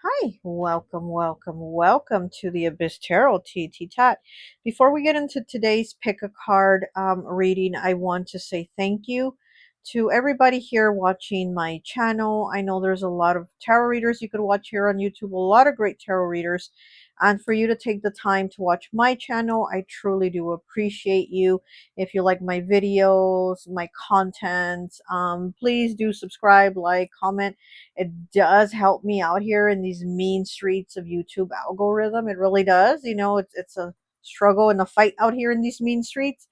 Hi, welcome to the Abyss Tarot T.A.T. Before we get into today's pick a card reading, I want to say thank you to everybody here watching my channel. I know there's a lot of tarot readers you could watch here on YouTube, a lot of great tarot readers. And for you to take the time to watch my channel, I truly do appreciate you. If you like my videos, my content, please do subscribe, like, comment. It does help me out here in these mean streets of YouTube algorithm. It really does. It's a struggle and a fight out here in these mean streets.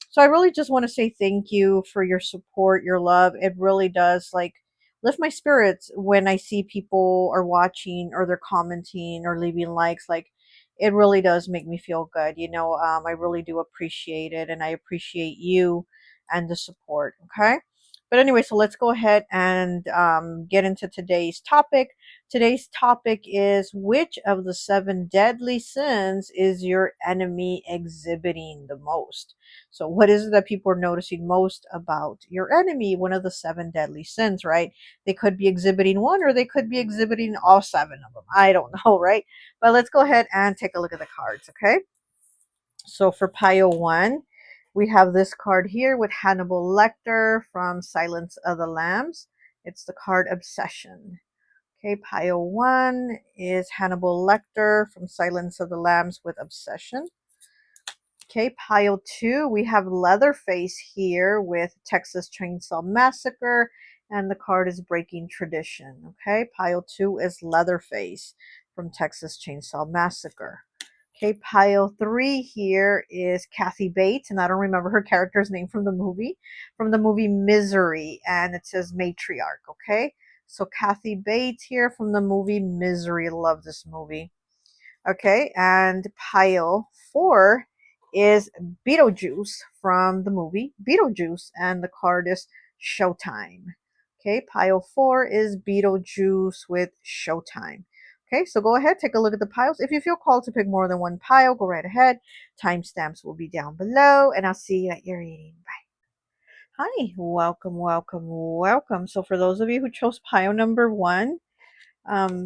So I really just want to say thank you for your support, your love. It really does lift my spirits when I see people are watching or they're commenting or leaving likes. Like, it really does make me feel good. I really do appreciate it, and I appreciate you and the support. Okay. But anyway, so let's go ahead and get into today's topic. Today's topic is, which of the seven deadly sins is your enemy exhibiting the most? So, what is it that people are noticing most about your enemy? One of the seven deadly sins, right? They could be exhibiting one, or they could be exhibiting all seven of them. I don't know, right? But let's go ahead and take a look at the cards, okay? So for pile one, we have this card here with Hannibal Lecter from Silence of the Lambs. It's the card Obsession. Okay, pile one is Hannibal Lecter from Silence of the Lambs with Obsession. Okay, pile two, we have Leatherface here with Texas Chainsaw Massacre, and the card is Breaking Tradition. Okay, pile two is Leatherface from Texas Chainsaw Massacre. Okay, pile three here is Kathy Bates, and I don't remember her character's name from the movie Misery, and it says matriarch. Okay, so Kathy Bates here from the movie Misery. Love this movie. Okay, and pile four is Beetlejuice from the movie Beetlejuice, and the card is Showtime. Okay, pile four is Beetlejuice with Showtime. Okay, so go ahead, take a look at the piles. If you feel called to pick more than one pile, go right ahead. Timestamps will be down below, and I'll see you at your reading. Bye. Hi, welcome. So for those of you who chose pile number one,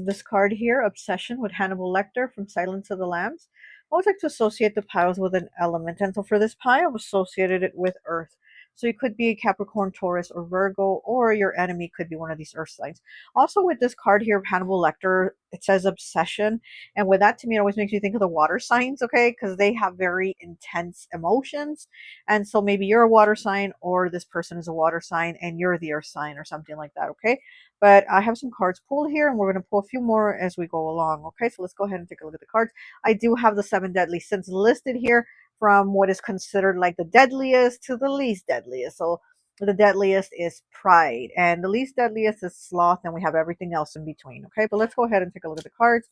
this card here, Obsession with Hannibal Lecter from Silence of the Lambs. I always like to associate the piles with an element. And so for this pile, I've associated it with Earth. So you could be a Capricorn, Taurus, or Virgo, or your enemy could be one of these Earth signs. Also, with this card here of Hannibal Lecter, it says Obsession. And with that, to me, it always makes me think of the water signs, okay? Because they have very intense emotions. And so maybe you're a water sign, or this person is a water sign, and you're the Earth sign, or something like that, okay? But I have some cards pulled here, and we're going to pull a few more as we go along. Okay, so let's go ahead and take a look at the cards. I do have the seven deadly sins listed here from what is considered like the deadliest to the least deadliest. So the deadliest is pride, and the least deadliest is sloth, and we have everything else in between. Okay, but let's go ahead and take a look at the cards.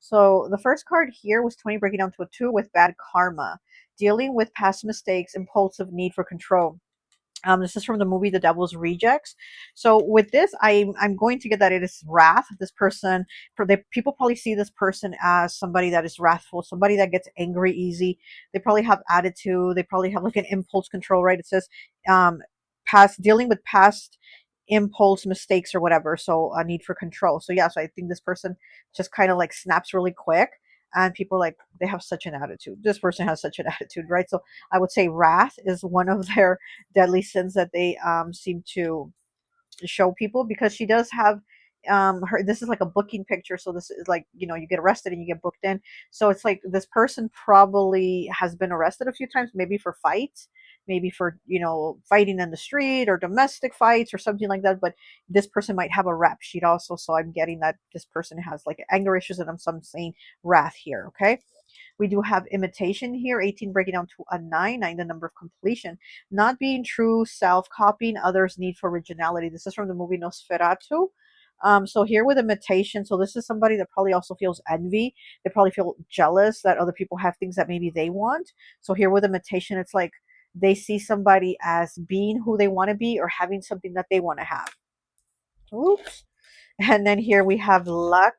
So the first card here was 20, breaking down to a 2 with bad karma, dealing with past mistakes, impulsive need for control. This is from the movie The Devil's Rejects. So with this, I'm going to get that it is wrath. This person, people probably see this person as somebody that is wrathful, somebody that gets angry easy. They probably have attitude. They probably have like an impulse control, right? It says past dealing with past impulse mistakes or whatever. So a need for control. So yeah, so I think this person just kind of like snaps really quick, and people are like, they have such an attitude. This person has such an attitude, right? So I would say wrath is one of their deadly sins that they seem to show people, because she does have her, this is like a booking picture, so this is like, you get arrested and you get booked in. So it's like this person probably has been arrested a few times, maybe for fights, maybe for fighting in the street or domestic fights or something like that. But this person might have a rap sheet also, so I'm getting that this person has like anger issues, and I'm saying wrath here. Okay, we do have imitation here, 18, breaking down to a 9, 9 the number of completion. Not being true self, copying others' need for originality. This is from the movie Nosferatu. So here with imitation, so this is somebody that probably also feels envy. They probably feel jealous that other people have things that maybe they want. So here with imitation, it's like they see somebody as being who they want to be or having something that they want to have. Oops. And then here we have luck.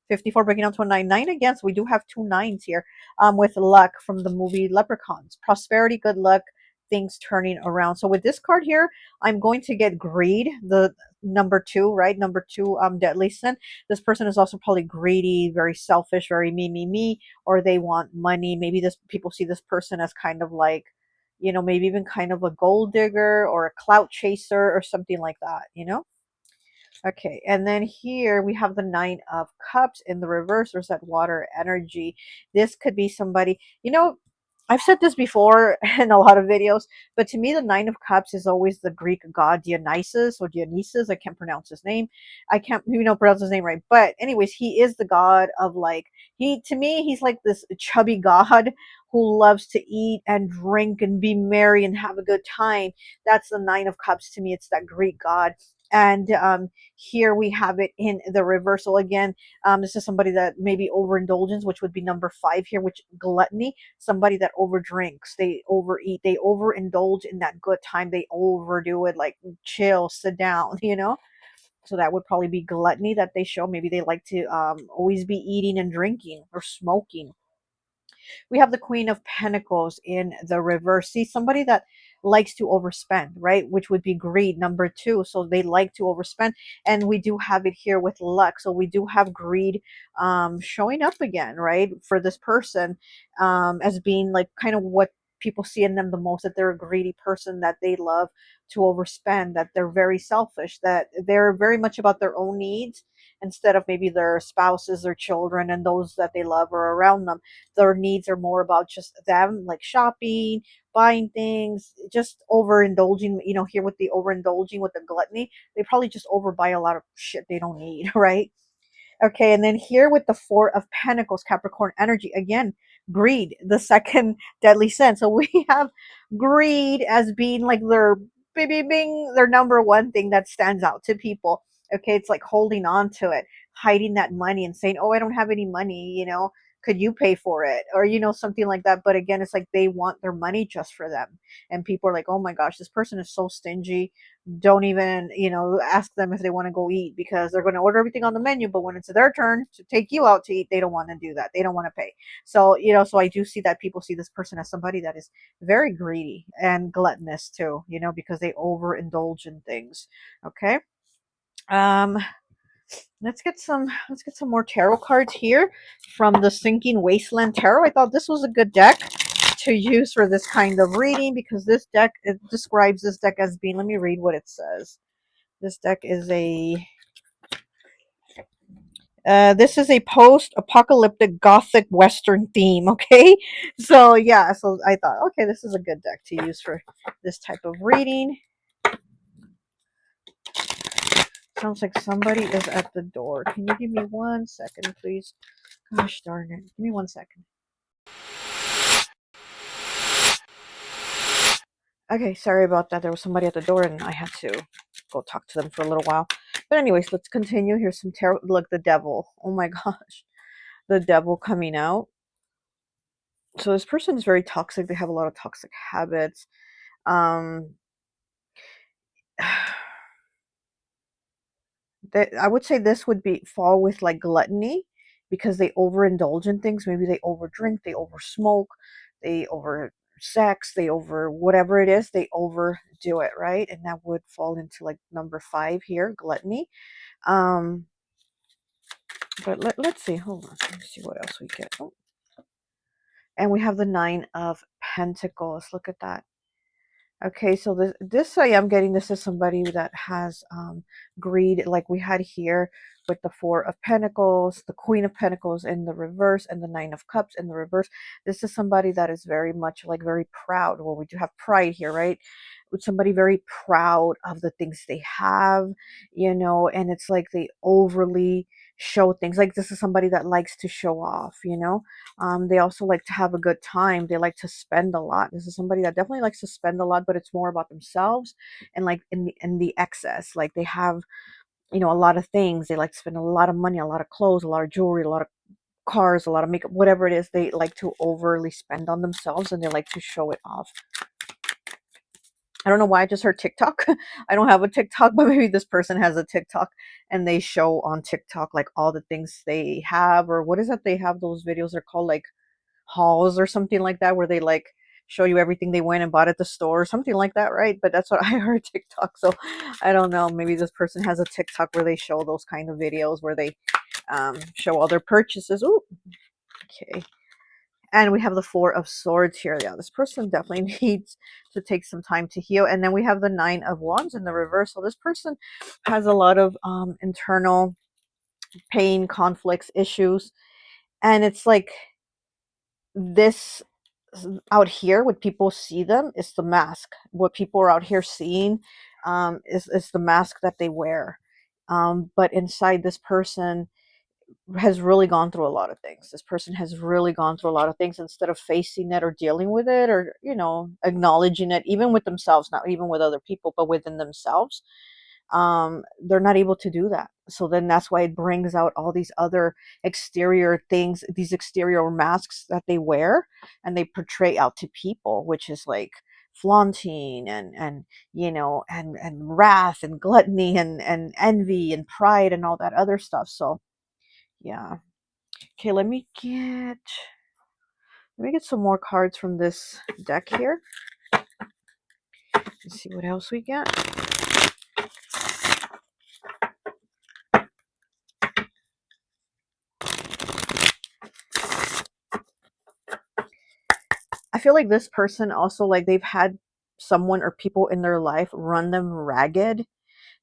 54, breaking down to a 9. 9 again, so we do have two nines here, with luck from the movie Leprechauns. Prosperity, good luck, things turning around. So with this card here, I'm going to get greed. number two, right? Number two, deadly sin. This person is also probably greedy, very selfish, very me, or they want money. Maybe this people see this person as kind of like, maybe even kind of a gold digger or a clout chaser or something like that, Okay, and then here we have the Nine of Cups in the reverse. There's that water energy. This could be somebody, I've said this before in a lot of videos, but to me, the Nine of Cups is always the Greek god Dionysus or Dionysus. I can't pronounce his name. I can't, pronounce his name right. But, anyways, he is the god of like, to me, he's like this chubby god who loves to eat and drink and be merry and have a good time. That's the Nine of Cups to me. It's that Greek god. And here we have it in the reversal again. This is somebody that maybe overindulgence, which would be number 5 here, which gluttony, somebody that overdrinks, they overeat, they overindulge in that good time, they overdo it, like chill, sit down, So that would probably be gluttony that they show. Maybe they like to always be eating and drinking or smoking. We have the Queen of Pentacles in the reverse. See, somebody that likes to overspend, right? Which would be greed, number 2. So they like to overspend. And we do have it here with luck. So we do have greed showing up again, right? For this person as being like kind of what people see in them the most, that they're a greedy person, that they love to overspend, that they're very selfish, that they're very much about their own needs instead of maybe their spouses or children and those that they love or around them. Their needs are more about just them, like shopping, buying things, just overindulging, here with the overindulging with the gluttony, they probably just overbuy a lot of shit they don't need, right? Okay, and then here with the Four of Pentacles, Capricorn energy, again, greed, the second deadly sin. So we have greed as being like being their number one thing that stands out to people. Okay, it's like holding on to it, hiding that money and saying, oh, I don't have any money, could you pay for it? Or, something like that. But again, it's like they want their money just for them. And people are like, oh my gosh, this person is so stingy. Don't even, ask them if they want to go eat, because they're going to order everything on the menu, but when it's their turn to take you out to eat, they don't want to do that. They don't want to pay. So, so I do see that people see this person as somebody that is very greedy and gluttonous too, because they overindulge in things. Okay. Um, let's get some more tarot cards here from the Sinking Wasteland Tarot. I thought this was a good deck to use for this kind of reading, because this deck, it describes this deck as being, let me read what it says. This deck is this is a post-apocalyptic gothic western theme, okay? So yeah, so I thought, okay, this is a good deck to use for this type of reading. Sounds like somebody is at the door. Can you give me 1 second, please? Gosh darn it. Give me 1 second. Okay, sorry about that. There was somebody at the door and I had to go talk to them for a little while. But anyways, let's continue. Here's some tarot. Look, the devil. Oh my gosh. The devil coming out. So this person is very toxic. They have a lot of toxic habits. Um I would say this would be fall with like gluttony, because they overindulge in things. Maybe they overdrink, they oversmoke, they over sex, they over whatever it is, they overdo it, right? And that would fall into like number 5 here, gluttony. Um, but let's see. Hold on. Let me see what else we get. Oh. And we have the 9 of Pentacles. Look at that. Okay, so this I am getting, this is somebody that has greed, like we had here with the 4 of Pentacles, the Queen of Pentacles in the reverse, and the 9 of Cups in the reverse. This is somebody that is very much like very proud. Well, we do have pride here, right? With somebody very proud of the things they have, and it's like they overly show things. Like this is somebody that likes to show off, they also like to have a good time. They like to spend a lot. This is somebody that definitely likes to spend a lot, but it's more about themselves, and like in the excess. Like they have, a lot of things. They like to spend a lot of money, a lot of clothes, a lot of jewelry, a lot of cars, a lot of makeup, whatever it is. They like to overly spend on themselves, and they like to show it off. I don't know why I just heard TikTok. I don't have a TikTok, but maybe this person has a TikTok and they show on TikTok like all the things they have, or what is that? They have those videos, they're called like hauls or something like that, where they like show you everything they went and bought at the store or something like that, right? But that's what I heard TikTok. So I don't know. Maybe this person has a TikTok where they show those kind of videos where they show all their purchases. Ooh, okay. And we have the Four of Swords here. Yeah, this person definitely needs to take some time to heal. And then we have the Nine of Wands in the reverse. So this person has a lot of internal pain, conflicts, issues. And it's like this out here, what people see them is the mask. What people are out here seeing is the mask that they wear. But inside, this person has really gone through a lot of things. This person has really gone through a lot of things. Instead of facing it or dealing with it or, you know, acknowledging it, even with themselves, not even with other people, but within themselves, they're not able to do that. So then that's why it brings out all these other exterior things, these exterior masks that they wear and they portray out to people, which is like flaunting and you know and wrath and gluttony and envy and pride and all that other stuff. So yeah. Okay, let me get some more cards from this deck here. Let's see what else we get. I feel like this person also, like, they've had someone or people in their life run them ragged.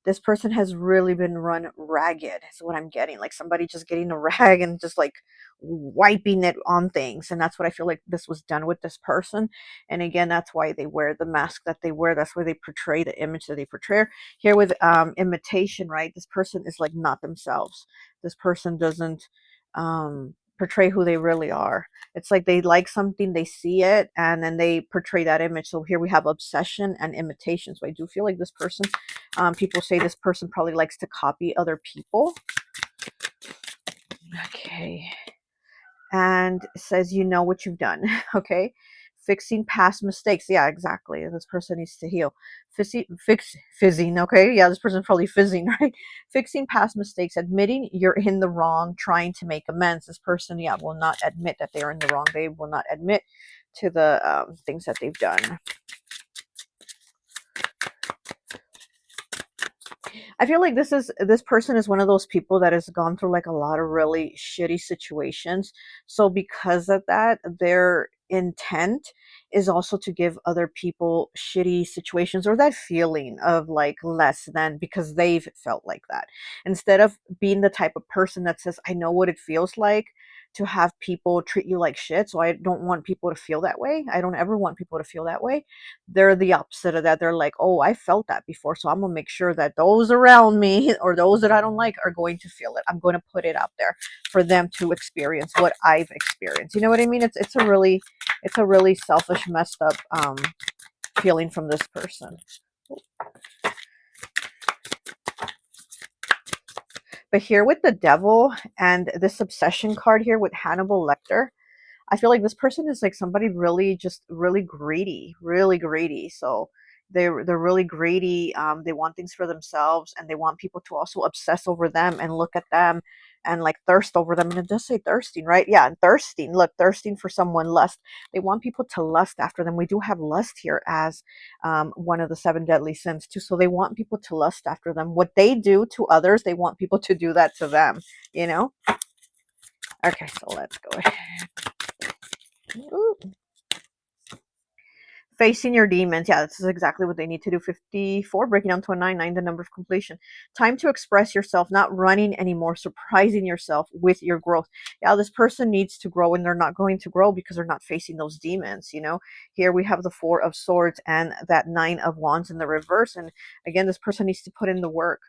This person has really been run ragged is what I'm getting. Like somebody just getting a rag and just like wiping it on things. And that's what I feel like this was done with this person. And again, that's why they wear the mask that they wear. That's why they portray the image that they portray. Here with imitation, right? This person is like not themselves. This person doesn't portray who they really are. It's like they like something, they see it, and then they portray that image. So here we have obsession and imitation. So I do feel like this person, people say this person probably likes to copy other people. Okay. And it says, you know what you've done. Okay. Fixing past mistakes. Yeah, exactly. This person needs to heal. Fizzing. Okay. Yeah, this person's probably fizzing, right? Fixing past mistakes. Admitting you're in the wrong. Trying to make amends. This person, yeah, will not admit that they're in the wrong. They will not admit to the things that they've done. I feel like this person is one of those people that has gone through like a lot of really shitty situations. So because of that, their intent is also to give other people shitty situations or that feeling of like less than because they've felt like that. Instead of being the type of person that says, I know what it feels like to have people treat you like shit. So I don't want people to feel that way. I don't ever want people to feel that way. They're the opposite of that. They're like, oh, I felt that before, so I'm gonna make sure that those around me or those that I don't like are going to feel it. I'm going to put it out there for them to experience what I've experienced. You know what I mean? It's a really selfish, messed up feeling from this person. But here with the devil and this obsession card here with Hannibal Lecter, I feel like this person is like somebody really just really greedy, really greedy. So they're really greedy. They want things for themselves, and they want people to also obsess over them and look at them and like thirst over them. And it does say thirsting, right? Yeah, and thirsting. Look, thirsting for someone, lust. They want people to lust after them. We do have lust here as one of the seven deadly sins too. So they want people to lust after them. What they do to others, they want people to do that to them. You know. Okay, so let's go ahead. Ooh. Facing your demons. Yeah, this is exactly what they need to do. 54, breaking down to a 9, the number of completion. Time to express yourself, not running anymore, surprising yourself with your growth. Yeah, this person needs to grow, and they're not going to grow because they're not facing those demons, you know. Here we have the Four of Swords and that Nine of Wands in the reverse. And again, this person needs to put in the work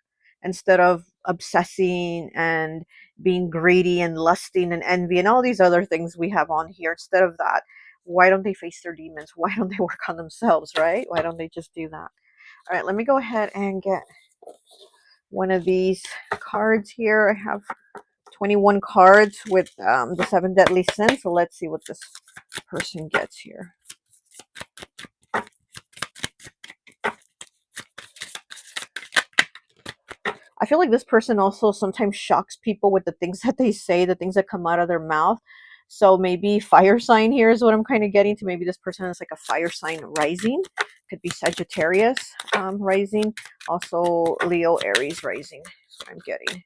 instead of obsessing and being greedy and lusting and envy and all these other things we have on here. Instead of that, why don't they face their demons? Why don't they work on themselves, right? Why don't they just do that? All right, let me go ahead and get one of these cards here. I have 21 cards with the seven deadly sins. So let's see what this person gets here. I feel like this person also sometimes shocks people with the things that they say, the things that come out of their mouth. So maybe fire sign here is what I'm kind of getting to. Maybe this person is like a fire sign rising. Could be Sagittarius rising. Also Leo, Aries rising. That's what I'm getting.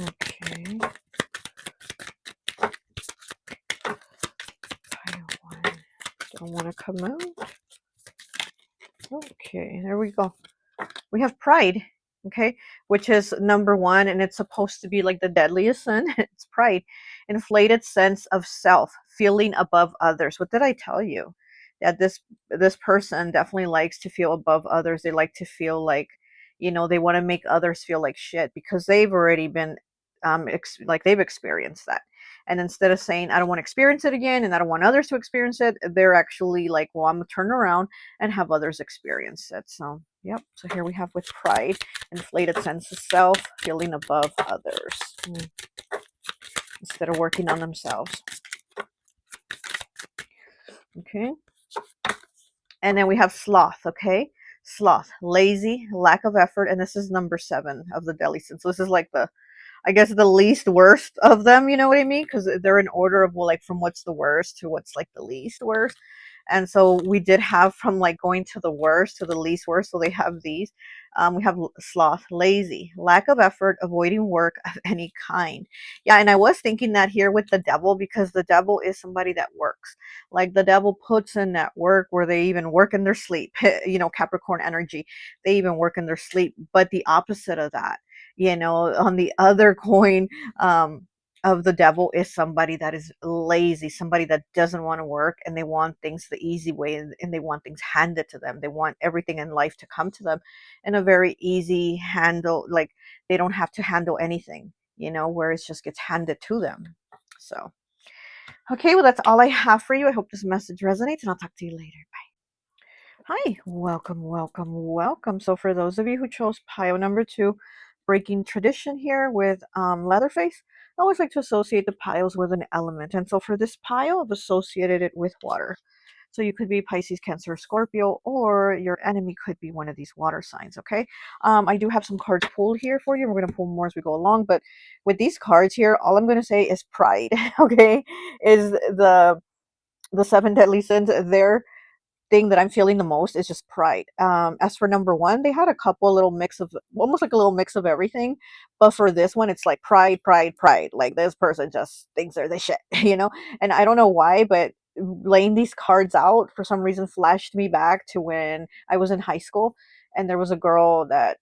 Okay. Pile one. Don't want to come out. Okay, there we go. We have pride, okay, which is number one, and it's supposed to be like the deadliest sin. It's pride, inflated sense of self, feeling above others. What did I tell you? That this person definitely likes to feel above others. They like to feel like, they want to make others feel like shit because they've already been, like they've experienced that. And instead of saying, I don't want to experience it again and I don't want others to experience it, they're actually like, well, I'm going to turn around and have others experience it. So, yep. So here we have with pride, inflated sense of self, feeling above others instead of working on themselves. Okay. And then we have sloth. Okay. Sloth, lazy, lack of effort. And this is number 7 of the deadly sins. So this is like I guess the least worst of them, you know what I mean? Because they're in order of, well, like from what's the worst to what's like the least worst. And so we did have from like going to the worst to the least worst. So they have these. We have sloth, lazy, lack of effort, avoiding work of any kind. Yeah, and I was thinking that here with the devil, because the devil is somebody that works. Like the devil puts in that work where they even work in their sleep. Capricorn energy, they even work in their sleep. But the opposite of that, on the other coin, of the devil is somebody that is lazy, somebody that doesn't want to work, and they want things the easy way, and they want things handed to them. They want everything in life to come to them in a very easy handle, like they don't have to handle anything, where it just gets handed to them. So, okay, well, that's all I have for you. I hope this message resonates, and I'll talk to you later. Hi, welcome, welcome, welcome. So for those of you who chose pile number 2, breaking tradition here with Leatherface, I always like to associate the piles with an element. And so for this pile, I've associated it with water. So you could be Pisces, Cancer, Scorpio, or your enemy could be one of these water signs, okay? I do have some cards pulled here for you. We're going to pull more as we go along. But with these cards here, all I'm going to say is pride, okay? Is the 7 deadly sins there thing that I'm feeling the most is just pride. As for number 1, they had a couple little mix of almost like a little mix of everything, but for this one, it's like pride, pride, pride. Like this person just thinks they're the shit, And I don't know why, but laying these cards out for some reason flashed me back to when I was in high school, and there was a girl that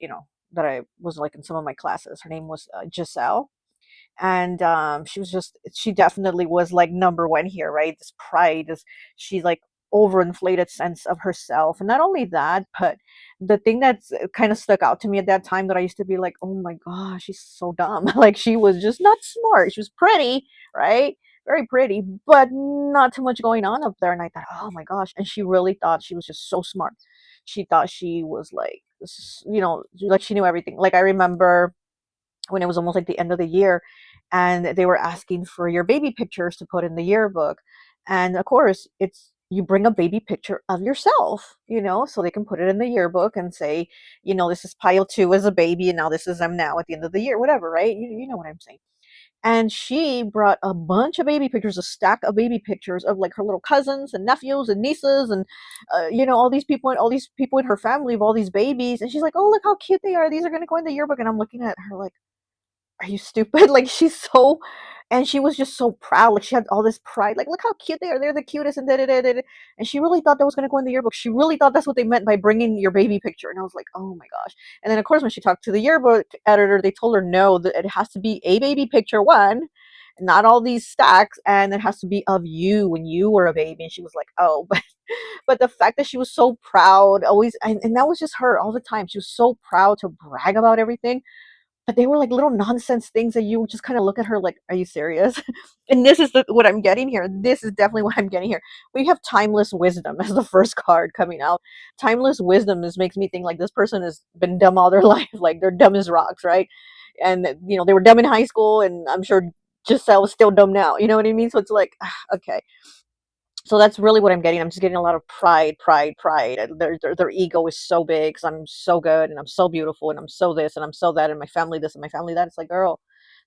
that I was like in some of my classes. Her name was Giselle, and she definitely was like number 1 here, right? This pride, this she like overinflated sense of herself. And not only that, but the thing that's kind of stuck out to me at that time, that I used to be like, oh my gosh, she's so dumb. Like she was just not smart. She was pretty, right? Very pretty, but not too much going on up there. And I thought, oh my gosh. And she really thought she was just so smart. She thought she was like, like she knew everything. Like I remember when it was almost like the end of the year, and they were asking for your baby pictures to put in the yearbook. And of course, it's you bring a baby picture of yourself, so they can put it in the yearbook and say, this is pile 2 as a baby, and now this is I'm now at the end of the year, whatever, right? You know what I'm saying. And she brought a bunch of baby pictures, a stack of baby pictures of like her little cousins and nephews and nieces, and all these people in her family of all these babies. And she's like, oh, look how cute they are, these are going to go in the yearbook. And I'm looking at her like, are you stupid? Like she's so, and she was just so proud. Like she had all this pride. Like, look how cute they are. They're the cutest, and da da da da. And she really thought that was going to go in the yearbook. She really thought that's what they meant by bringing your baby picture. And I was like, oh my gosh. And then of course when she talked to the yearbook editor, they told her no, that it has to be a baby picture one, not all these stacks, and it has to be of you when you were a baby. And she was like, oh, but the fact that she was so proud, always, and that was just her all the time. She was so proud to brag about everything, but they were like little nonsense things that you just kind of look at her like, are you serious? And this is what I'm getting here. This is definitely what I'm getting here. We have timeless wisdom as the first card coming out. Timeless wisdom makes me think like this person has been dumb all their life. Like they're dumb as rocks, right? And they were dumb in high school, and I'm sure Giselle is still dumb now. You know what I mean? So it's like, okay. So that's really what I'm getting. I'm just getting a lot of pride. And their ego is so big because I'm so good and I'm so beautiful and I'm so this and I'm so that and my family this and my family that. It's like, girl,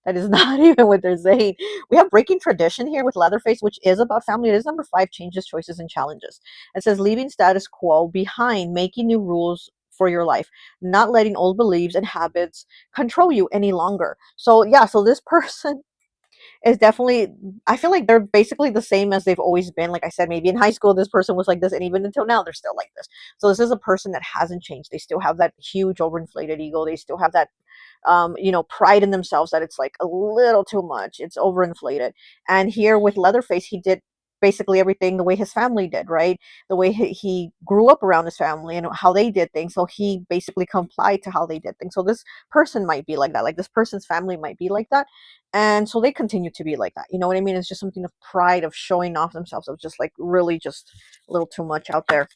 that is not even what they're saying. We have breaking tradition here with Leatherface, which is about family. It is number 5, changes, choices, and challenges. It says leaving status quo behind, making new rules for your life, not letting old beliefs and habits control you any longer. So yeah, so this person is definitely, I feel like they're basically the same as they've always been. Like I said, maybe in high school this person was like this, and even until now they're still like this. So this is a person that hasn't changed. They still have that huge overinflated ego. They still have that pride in themselves that it's like a little too much. It's overinflated. And here with Leatherface, he did basically everything the way his family did, right? The way he grew up around his family and how they did things. So he basically complied to how they did things. So this person might be like that. Like this person's family might be like that. And so they continue to be like that. You know what I mean? It's just something of pride, of showing off themselves, of just like really just a little too much out there.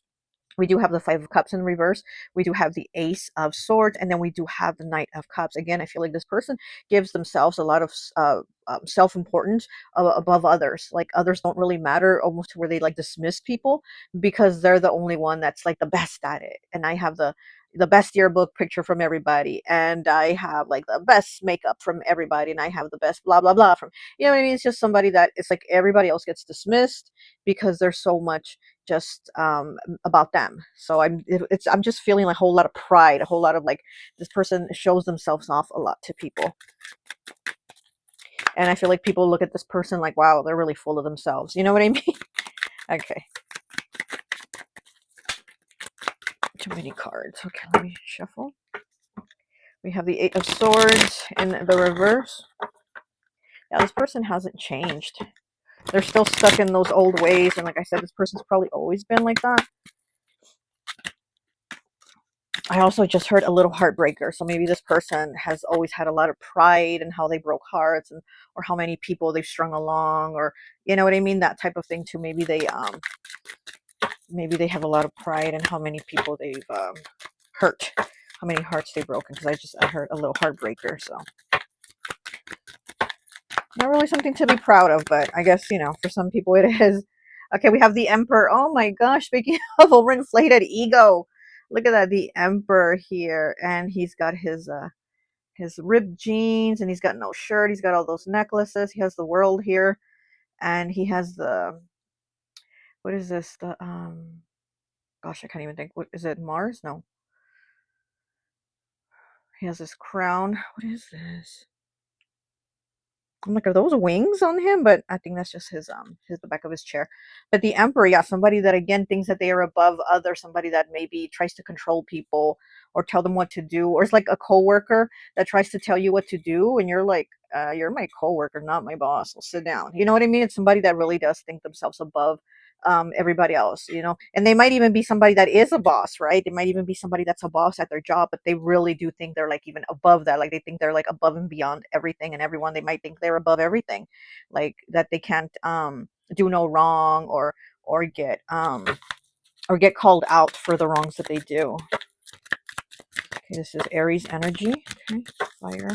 We do have the 5 of Cups in reverse. We do have the Ace of Swords, and then we do have the Knight of Cups. Again, I feel like this person gives themselves a lot of self-importance above others. Like others don't really matter, almost to where they like dismiss people because they're the only one that's like the best at it. And I have the best yearbook picture from everybody, and I have like the best makeup from everybody, and I have the best blah blah blah from, you know what I mean? It's just somebody that it's like everybody else gets dismissed because there's so much just about them. So I'm just feeling like a whole lot of pride, a whole lot of like this person shows themselves off a lot to people. And I feel like people look at this person like, wow, they're really full of themselves. You know what I mean? Okay. Too many cards. Okay, let me shuffle. We have the 8 of Swords in the reverse. Yeah, this person hasn't changed. They're still stuck in those old ways. And like I said, this person's probably always been like that. I also just heard a little heartbreaker. So maybe this person has always had a lot of pride in how they broke hearts, and or how many people they've strung along, or you know what I mean, that type of thing too. Maybe they have a lot of pride in how many people they've hurt, how many hearts they've broken. Because I heard a little heartbreaker. So not really something to be proud of, but I guess for some people it is. Okay, we have the Emperor. Oh my gosh, speaking of overinflated ego, look at that, the Emperor here, and he's got his ripped jeans, and he's got no shirt. He's got all those necklaces. He has the world here, and he has the, what is this, the gosh, I can't even think. What is it, Mars? No, he has this crown. What is this? I'm like, are those wings on him? But I think that's just his the back of his chair. But the Emperor, yeah, somebody that again thinks that they are above others, somebody that maybe tries to control people or tell them what to do, or it's like a coworker that tries to tell you what to do, and you're like, you're my coworker, not my boss. So sit down. You know what I mean? It's somebody that really does think themselves above everybody else, and they might even be somebody that is a boss, right? They might even be somebody that's a boss at their job, but they really do think they're like even above that. Like they think they're like above and beyond everything and everyone. They might think they're above everything, like that they can't do no wrong, or get called out for the wrongs that they do. Okay, this is Aries energy. Okay, fire.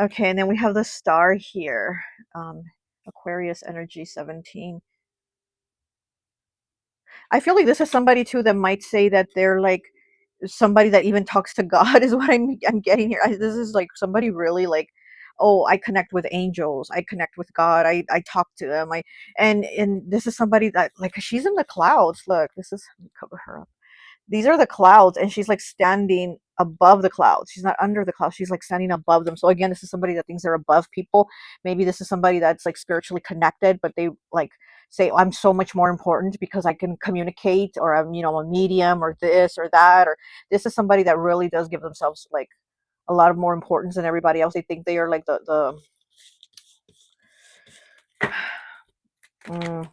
Okay, and then we have the Star here. Aquarius energy 17. I feel like this is somebody too that might say that they're like somebody that even talks to God is what I'm getting here. This is like somebody really like, oh, I connect with angels. I connect with God. I talk to them. And this is somebody that like she's in the clouds. Look, this is, let me cover her up. These are the clouds, and she's like standing above the clouds. She's not under the clouds. She's like standing above them. So again, this is somebody that thinks they're above people. Maybe this is somebody that's like spiritually connected, but they like say, oh, I'm so much more important because I can communicate, or I'm, a medium, or this or that, or this is somebody that really does give themselves like a lot of more importance than everybody else. They think they are like the mm.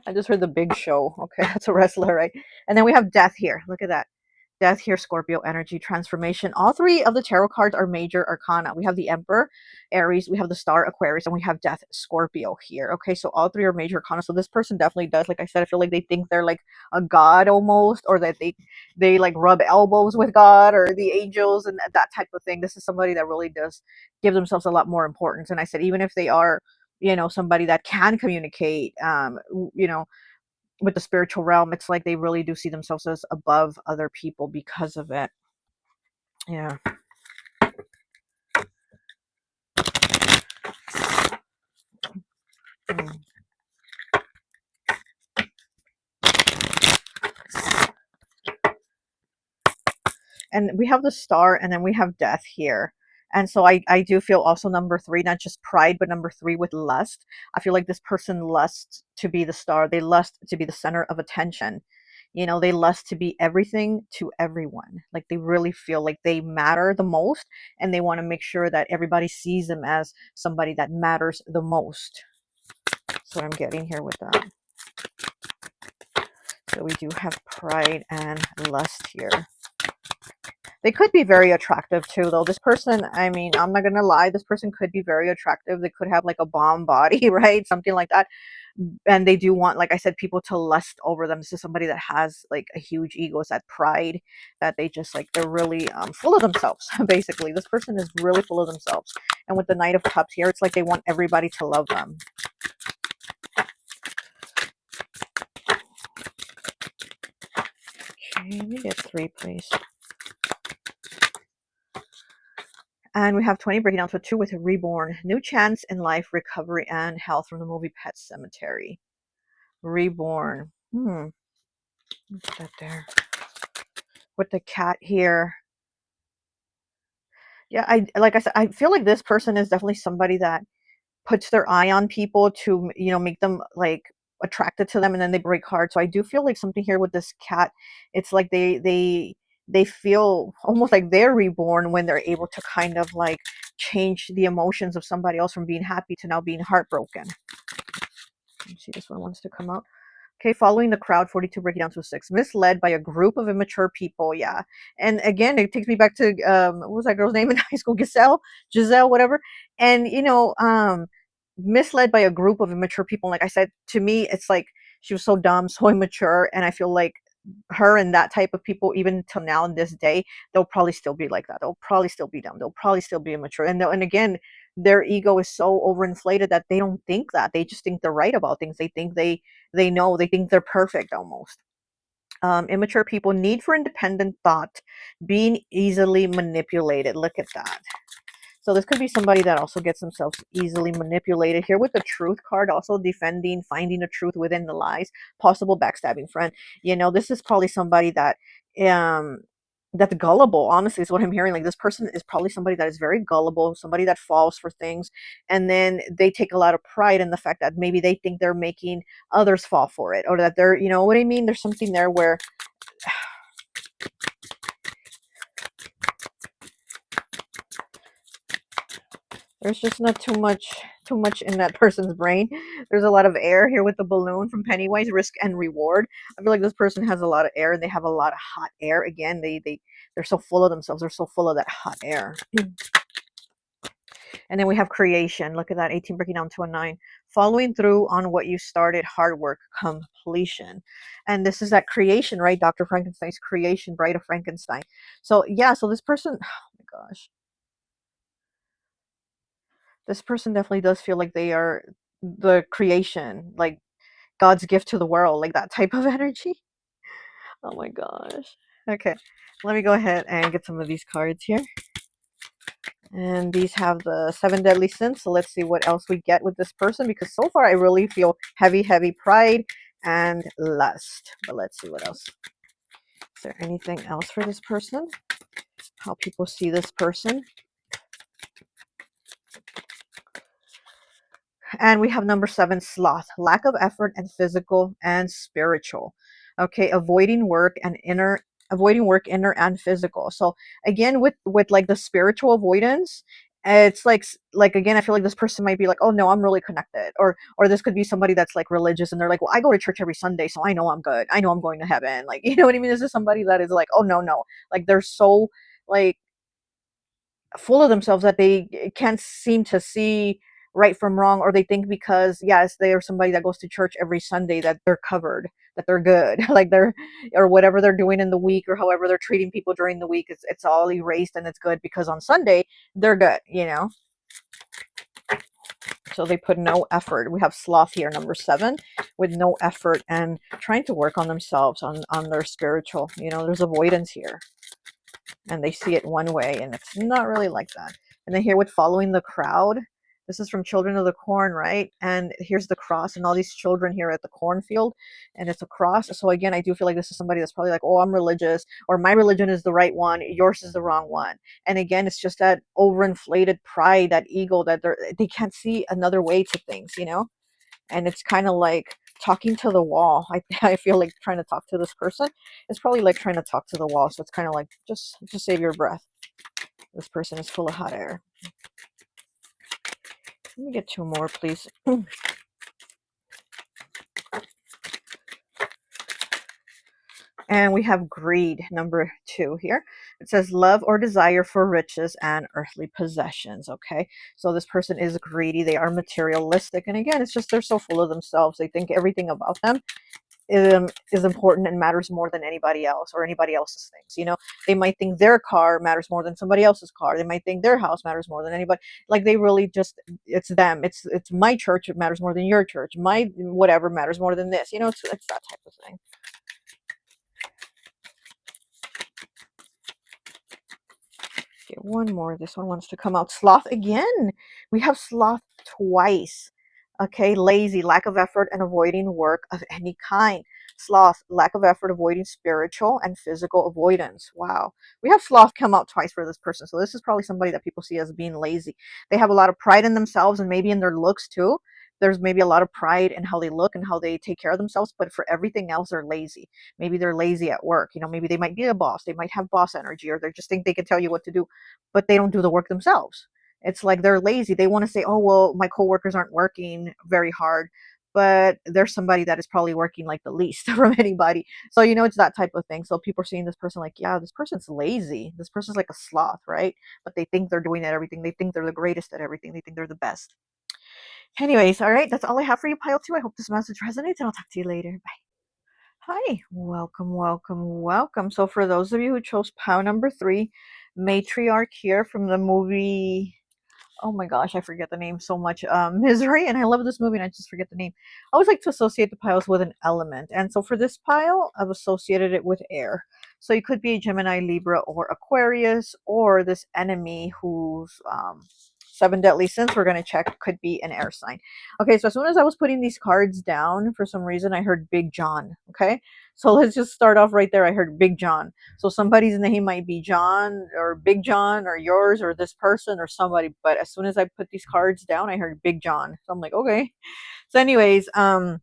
I just heard the Big Show. Okay, that's a wrestler, right? And then we have Death here. Look at that. Death here, Scorpio energy, transformation. All three of the tarot cards are major arcana. We have the Emperor, Aries, we have the Star, Aquarius, and we have Death, Scorpio here. Okay, so all three are major arcana. So this person definitely does, like I said, I feel like they think they're like a god almost, or that they like rub elbows with God or the angels and that type of thing. This is somebody that really does give themselves a lot more importance. And I said, even if they are, you know, somebody that can communicate, you know, with the spiritual realm, it's like they really do see themselves as above other people because of it. Yeah. Mm. And we have the Star, and then we have Death here. And so I do feel also number three, not just pride, but number three with lust. I feel like this person lusts to be the star. They lust to be the center of attention. You know, they lust to be everything to everyone. Like they really feel like they matter the most, and they want to make sure that everybody sees them as somebody that matters the most. That's what I'm getting here with that. So we do have pride and lust here. They could be very attractive too, though. This person, I mean, I'm not gonna lie, this person could be very attractive. They could have like a bomb body, right? Something like that. And they do want, like I said, people to lust over them. This is somebody that has like a huge ego. It's that pride that they just like, they're really full of themselves, basically. This person is really full of themselves. And with the Knight of Cups here, it's like they want everybody to love them. Okay, let me get three, please. And we have 20 breaking down to 2 with Reborn. New chance in life, recovery, and health from the movie Pet Sematary. Reborn. What's that there? With the cat here. Yeah, like I said, I feel like this person is definitely somebody that puts their eye on people to, you know, make them like attracted to them, and then they break hearts. So I do feel like something here with this cat. It's like they feel almost like they're reborn when they're able to kind of like change the emotions of somebody else from being happy to now being heartbroken. Let me see, this one wants to come out. Okay, following the crowd, 42 breaking down to 6. Misled by a group of immature people, yeah. And again, it takes me back to, what was that girl's name in high school? Giselle, whatever. And, you know, misled by a group of immature people. Like I said, to me, it's like she was so dumb, so immature. And I feel like her and that type of people, even till now in this day, they'll probably still be like that. They'll probably still be dumb. They'll probably still be immature. And again, their ego is so overinflated that they don't think that. They just think they're right about things. They think they know, they think they're perfect almost. Immature people, need for independent thought, being easily manipulated. Look at that. So this could be somebody that also gets themselves easily manipulated here with the truth card, also defending, finding the truth within the lies, possible backstabbing friend. You know, this is probably somebody that that's gullible, honestly, is what I'm hearing. Like this person is probably somebody that is very gullible, somebody that falls for things, and then they take a lot of pride in the fact that maybe they think they're making others fall for it, or that they're, you know what I mean? There's something there where there's just not too much in that person's brain. There's a lot of air here with the balloon from Pennywise, risk and reward. I feel like this person has a lot of air, and they have a lot of hot air. Again, they're so full of themselves. They're so full of that hot air. And then we have creation. Look at that, 18 breaking down to a 9. Following through on what you started, hard work, completion. And this is that creation, right? Dr. Frankenstein's creation, Bride of Frankenstein. So yeah, so this person, oh my gosh. This person definitely does feel like they are the creation, like God's gift to the world, like that type of energy. Oh my gosh. Okay, let me go ahead and get some of these cards here. And these have the 7 deadly sins. So let's see what else we get with this person, because so far I really feel heavy, heavy pride and lust. But let's see what else. Is there anything else for this person? How people see this person? And we have number 7, sloth, lack of effort and physical and spiritual. Okay, avoiding work, inner and physical. So again, with like the spiritual avoidance, It's like again, I feel like this person might be like, oh no, I'm really connected, or this could be somebody that's like religious and they're like, well, I go to church every Sunday, so I know I'm good, I know I'm going to heaven, like, you know what I mean? This is somebody that is like, oh no, no, like they're so like full of themselves that they can't seem to see right from wrong, or they think because yes, they are somebody that goes to church every Sunday that they're covered, that they're good, like they're, or whatever they're doing in the week or however they're treating people during the week, it's all erased and it's good because on Sunday they're good, you know. So they put no effort. We have sloth here, number 7, with no effort and trying to work on themselves, on their spiritual, you know. There's avoidance here, and they see it one way and it's not really like that. And then here with following the crowd, this is from Children of the Corn, right? And here's the cross and all these children here at the cornfield, and it's a cross. So again, I do feel like this is somebody that's probably like, oh, I'm religious, or my religion is the right one, yours is the wrong one. And again, it's just that overinflated pride, that ego, that they can't see another way to things, you know. And it's kind of like talking to the wall. I feel like trying to talk to this person, it's probably like trying to talk to the wall. So it's kind of like, just save your breath. This person is full of hot air. Let me get 2 more, please. And we have greed, number 2 here. It says love or desire for riches and earthly possessions. Okay, so this person is greedy. They are materialistic, and again, it's just they're so full of themselves. They think everything about them is important and matters more than anybody else or anybody else's things. You know, they might think their car matters more than somebody else's car. They might think their house matters more than anybody. Like they really just, it's them. It's my church. It matters more than your church. My whatever matters more than this. You know, it's that type of thing. Get one more. This one wants to come out. Sloth again. We have sloth twice. Okay, lazy, lack of effort and avoiding work of any kind. Sloth, lack of effort, avoiding spiritual and physical avoidance. Wow. We have sloth come out twice for this person. So this is probably somebody that people see as being lazy. They have a lot of pride in themselves and maybe in their looks too. There's maybe a lot of pride in how they look and how they take care of themselves, but for everything else, they're lazy. Maybe they're lazy at work. You know, maybe they might be a boss. They might have boss energy, or they just think they can tell you what to do, but they don't do the work themselves. It's like they're lazy. They want to say, oh, well, my coworkers aren't working very hard, but there's somebody that is probably working like the least from anybody. So, you know, it's that type of thing. So people are seeing this person like, yeah, this person's lazy. This person's like a sloth, right? But they think they're doing at everything. They think they're the greatest at everything. They think they're the best. Anyways, all right, that's all I have for you, pile 2. I hope this message resonates, and I'll talk to you later. Bye. Hi, welcome, welcome, welcome. So for those of you who chose pile number 3, matriarch here from the movie, oh my gosh, I forget the name so much, Misery, and I love this movie and I just forget the name. I always like to associate the piles with an element, and so for this pile I've associated it with air. So you could be a Gemini, Libra, or Aquarius, or this enemy who's 7 deadly sins we're going to check could be an air sign. Okay, so as soon as I was putting these cards down, for some reason I heard Big John. Okay, so let's just start off right there. I heard Big John. So somebody's name might be John or Big John or yours or this person or somebody. But as soon as I put these cards down, I heard Big John. So I'm like, okay. So anyways, I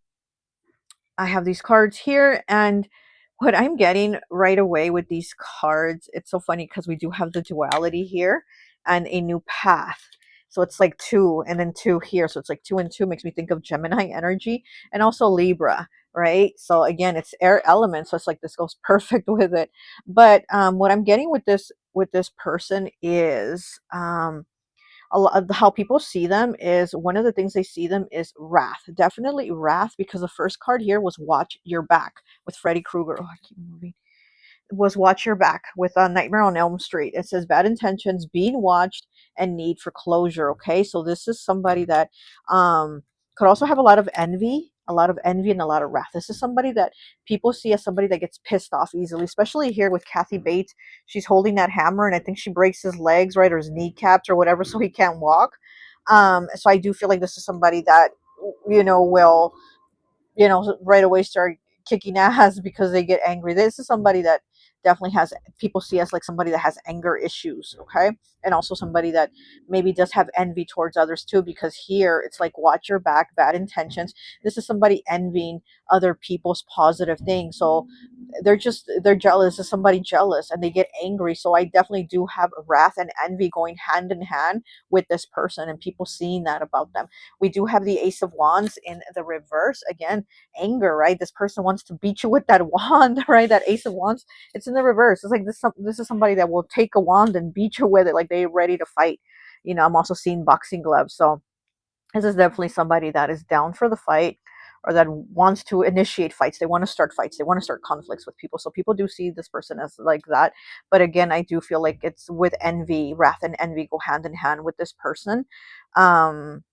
have these cards here, and what I'm getting right away with these cards, it's so funny because we do have the duality here and a new path. So it's like 2 and then 2 here. So it's like 2 and 2 makes me think of Gemini energy and also Libra, right? So again, it's air element. So it's like this goes perfect with it. But what I'm getting with this person is a lot of how people see them is, one of the things they see them is wrath, definitely wrath, because the first card here was watch your back with Freddy Krueger. Oh, I keep moving. Was watch your back with Nightmare on Elm Street. It says bad intentions, being watched, and need for closure. Okay, so this is somebody that could also have a lot of envy and a lot of wrath. This is somebody that people see as somebody that gets pissed off easily, especially here with Kathy Bates. She's holding that hammer, and I think she breaks his legs, right, or his kneecaps or whatever, so he can't walk. So I do feel like this is somebody that, you know, will, you know, right away start kicking ass because they get angry. This is somebody that definitely has, people see as like somebody that has anger issues, okay? And also somebody that maybe does have envy towards others too, because here it's like watch your back, bad intentions. This is somebody envying other people's positive things. So they're jealous. Is somebody jealous and they get angry. So I definitely do have wrath and envy going hand in hand with this person, and people seeing that about them. We do have the Ace of Wands in the reverse. Again, anger, right? This person wants to beat you with that wand, right? That Ace of Wands, it's in the reverse. It's like this is somebody that will take a wand and beat you with it, like they're ready to fight. I'm also seeing boxing gloves. So this is definitely somebody that is down for the fight, or that wants to initiate fights. They want to start fights. They want to start conflicts with people. So people do see this person as like that. But again, I do feel like it's with envy. Wrath and envy go hand in hand with this person. Um,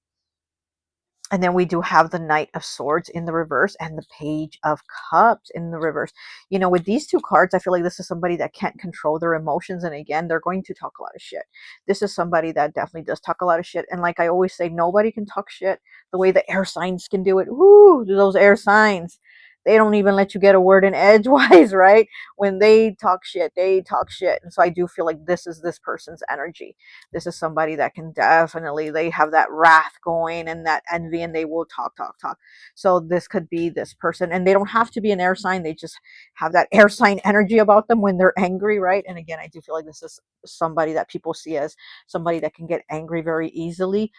and then we do have the Knight of Swords in the reverse and the Page of Cups in the reverse. With these two cards, I feel like this is somebody that can't control their emotions. And again, they're going to talk a lot of shit. This is somebody that definitely does talk a lot of shit. And like I always say, nobody can talk shit the way the air signs can do it. Woo, those air signs. They don't even let you get a word in edgewise, right? When they talk shit, they talk shit. And so I do feel like this is this person's energy. This is somebody that can definitely, they have that wrath going and that envy, and they will talk, talk, talk. So this could be this person, and they don't have to be an air sign. They just have that air sign energy about them when they're angry, right? And again, I do feel like this is somebody that people see as somebody that can get angry very easily.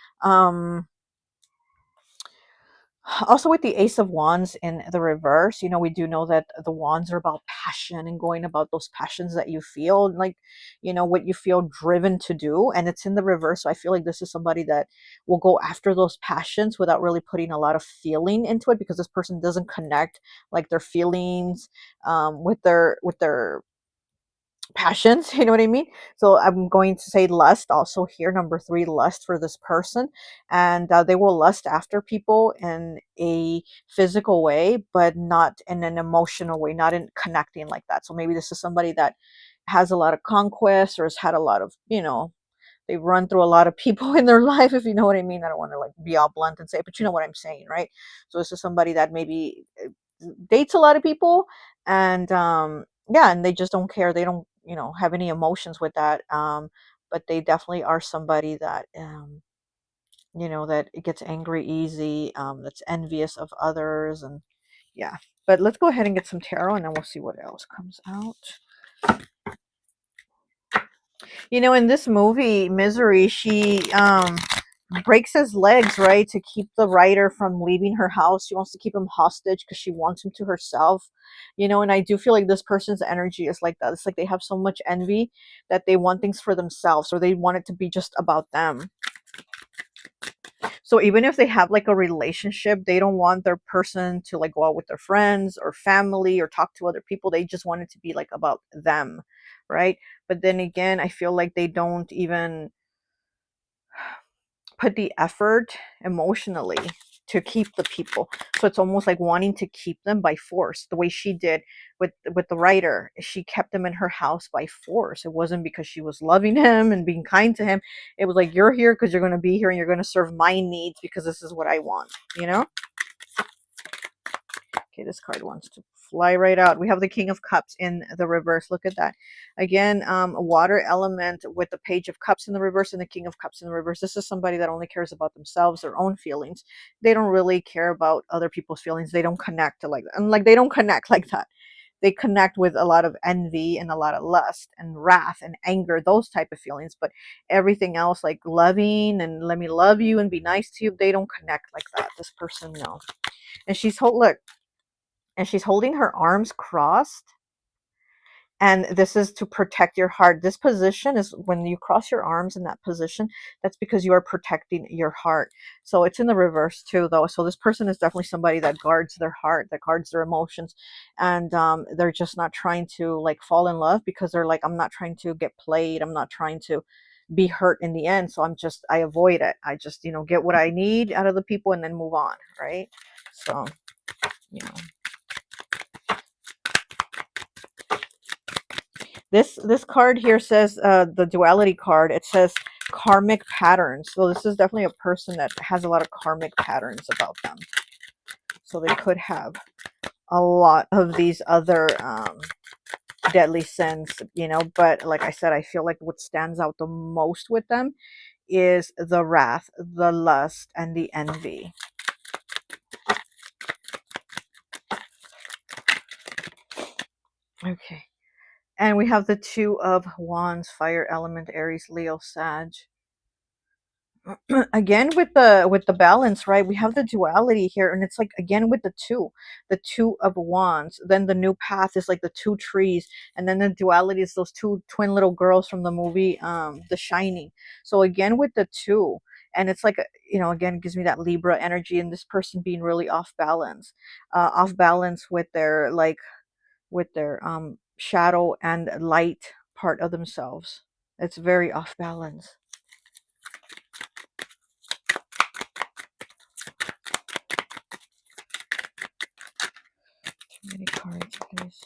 Also with the Ace of Wands in the reverse, we do know that the wands are about passion and going about those passions that you feel like, what you feel driven to do. And it's in the reverse. So I feel like this is somebody that will go after those passions without really putting a lot of feeling into it, because this person doesn't connect like their feelings with their passions. You know what I mean? So I'm going to say lust also here, number 3, lust for this person. And they will lust after people in a physical way, but not in an emotional way, not in connecting like that. So maybe this is somebody that has a lot of conquest, or has had a lot of, they've run through a lot of people in their life, if you know what I mean. I don't want to like be all blunt and say it, but you know what I'm saying, right? So this is somebody that maybe dates a lot of people, and yeah, and they just don't care. They don't, have any emotions with that. But they definitely are somebody that that it gets angry easy, that's envious of others, and yeah. But let's go ahead and get some tarot, and then we'll see what else comes out. In this movie, Misery, she breaks his legs, right, to keep the writer from leaving her house. She wants to keep him hostage because she wants him to herself. And I do feel like this person's energy is like that. It's like they have so much envy that they want things for themselves, or they want it to be just about them. So even if they have like a relationship, they don't want their person to like go out with their friends or family or talk to other people. They just want it to be like about them, right? But then again, I feel like they don't even put the effort emotionally to keep the people. So it's almost like wanting to keep them by force, the way she did with the writer. She kept him in her house by force. It wasn't because she was loving him and being kind to him. It was like, you're here because you're going to be here, and you're going to serve my needs because this is what I want, Okay, this card wants to fly right out. We have the King of Cups in the reverse. Look at that. Again, a water element with the Page of Cups in the reverse and the King of Cups in the reverse. This is somebody that only cares about themselves, their own feelings. They don't really care about other people's feelings. They don't connect to like that. And like they don't connect like that. They connect with a lot of envy and a lot of lust and wrath and anger, those type of feelings. But everything else, like loving and let me love you and be nice to you, they don't connect like that. This person, no. And look, and she's holding her arms crossed, and this is to protect your heart. This position is when you cross your arms in that position, that's because you are protecting your heart. So it's in the reverse too, though. So this person is definitely somebody that guards their heart, that guards their emotions, and they're just not trying to like fall in love, because they're like, I'm not trying to get played, I'm not trying to be hurt in the end, so I avoid it. I just get what I need out of the people and then move on, right? So This card here says, the duality card, it says karmic patterns. So this is definitely a person that has a lot of karmic patterns about them. So they could have a lot of these other deadly sins, you know. But like I said, I feel like what stands out the most with them is the wrath, the lust, and the envy. Okay. And we have the Two of Wands, fire element, Aries, Leo, Sag. Again with the balance, right? We have the duality here, and it's like again with the two of wands. Then the new path is like the two trees, and then the duality is those two twin little girls from the movie The Shining. So again with the two, and it's like, you know, again, it gives me that Libra energy, and this person being really off balance with their like with their shadow and light part of themselves. It's very off balance. Too many cards, please.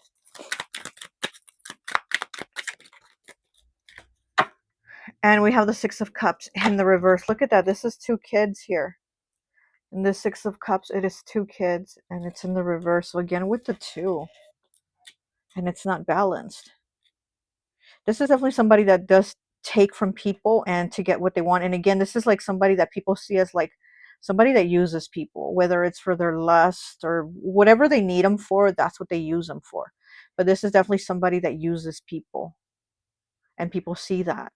And we have the Six of Cups in the reverse. Look at that. This is two kids here. In the Six of Cups, it is two kids, and it's in the reverse. So again, with the two, and it's not balanced. This is definitely somebody that does take from people and to get what they want. And again, this is like somebody that people see as like somebody that uses people, whether it's for their lust or whatever they need them for, that's what they use them for. But this is definitely somebody that uses people, and people see that.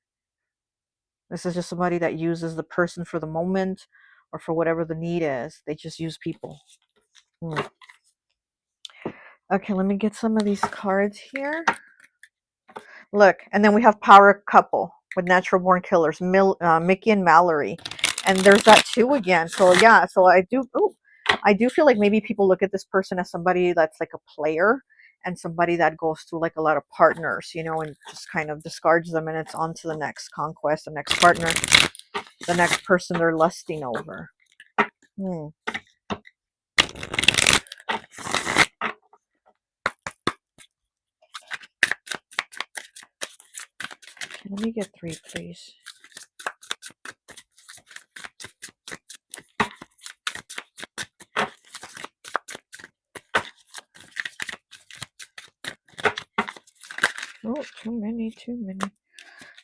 This is just somebody that uses the person for the moment or for whatever the need is. They just use people. Okay, let me get some of these cards here. Look, and then we have power couple with natural born killers, Mickey and Mallory. And there's that too again. So yeah, so I do feel like maybe people look at this person as somebody that's like a player and somebody that goes through like a lot of partners, you know, and just kind of discards them, and it's on to the next conquest, the next partner, the next person they're lusting over. Okay, let me get three, please. Oh, too many, too many.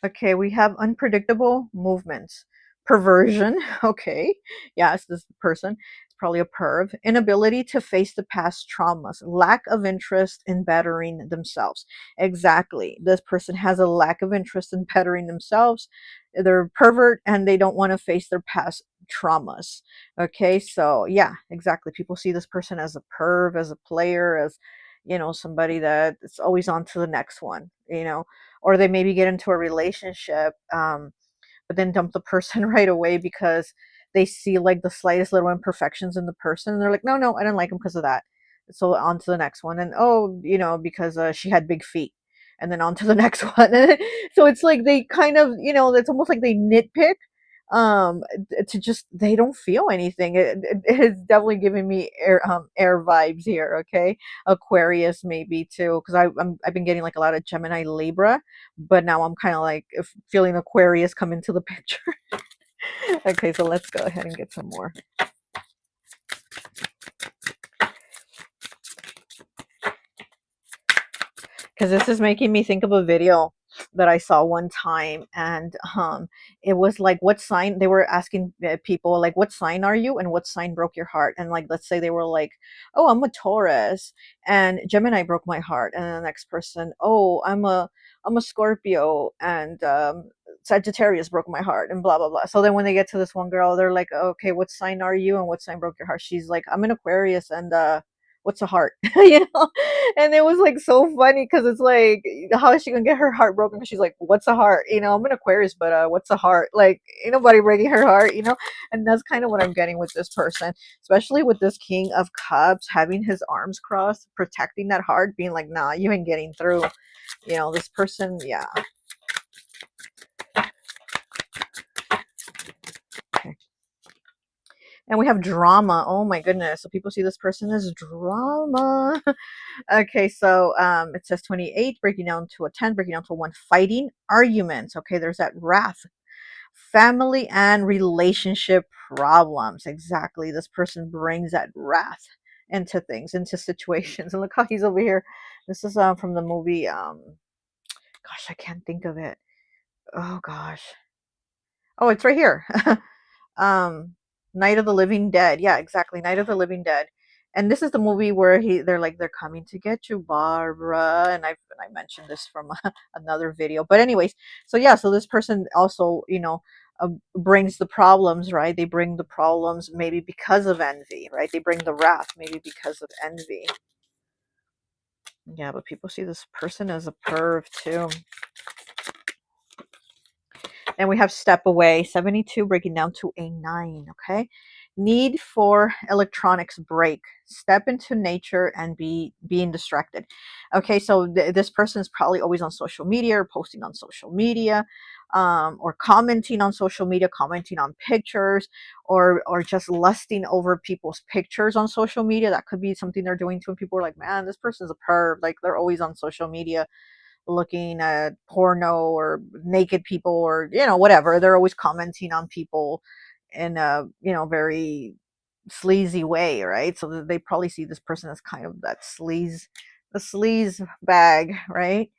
Okay, we have unpredictable movements. Perversion. Okay. Yes, this person is probably a perv. Inability to face the past traumas. Lack of interest in bettering themselves. Exactly. This person has a lack of interest in bettering themselves. They're a pervert and they don't want to face their past traumas. Okay, so yeah, exactly. People see this person as a perv, as a player, as, you know, somebody that is always on to the next one, you know, or they maybe get into a relationship, but then dump the person right away because they see like the slightest little imperfections in the person, and they're like, no, I didn't like him because of that. So on to the next one, and oh, you know, because she had big feet, and then on to the next one. So it's like they kind of, you know, it's almost like they nitpick, to just, they don't feel anything. It is definitely giving me air vibes here. Okay, Aquarius maybe too, because I've been getting like a lot of Gemini, Libra, but now I'm kind of like feeling Aquarius come into the picture. Okay, so let's go ahead and get some more. Because this is making me think of a video that I saw one time, and it was like, what sign, they were asking people like, what sign are you and what sign broke your heart? And like, let's say they were like, oh, I'm a Taurus and Gemini broke my heart, and then the next person, oh, I'm a Scorpio and Sagittarius broke my heart, and blah blah blah. So then when they get to this one girl, they're like, okay, what sign are you and what sign broke your heart? She's like, I'm an Aquarius, and what's a heart? You know. And it was like so funny because it's like, how is she gonna get her heart broken? Because she's like, what's a heart? You know, I'm an Aquarius, but what's a heart? Like, ain't nobody breaking her heart, you know. And that's kind of what I'm getting with this person, especially with this King of Cups having his arms crossed, protecting that heart, being like, nah, you ain't getting through. You know, this person, yeah. Okay. And we have drama. Oh my goodness. So people see this person as drama. Okay, so it says 28, breaking down to a 10, breaking down to 1, fighting, arguments. Okay, there's that wrath, family and relationship problems. Exactly. This person brings that wrath into things, into situations. And look how he's over here This is from the movie, gosh, I can't think of it. Oh gosh. Oh, it's right here. um Night of the Living Dead. Yeah, exactly. Night of the Living Dead. And this is the movie where they're like, they're coming to get you, Barbara. And I mentioned this from another video. But anyways, so yeah, so this person also, brings the problems, right? They bring the problems maybe because of envy, right? They bring the wrath maybe because of envy. Yeah, but people see this person as a perv too. And we have step away, 72, breaking down to a 9, okay? Need for electronics break. Step into nature and being distracted. Okay, so this person is probably always on social media or posting on social media, or commenting on social media, commenting on pictures, or just lusting over people's pictures on social media. That could be something they're doing too. And people are like, man, this person's a perv. Like, they're always on social media looking at porno or naked people, or whatever. They're always commenting on people in a very sleazy way, right? So they probably see this person as kind of that the sleaze bag, right?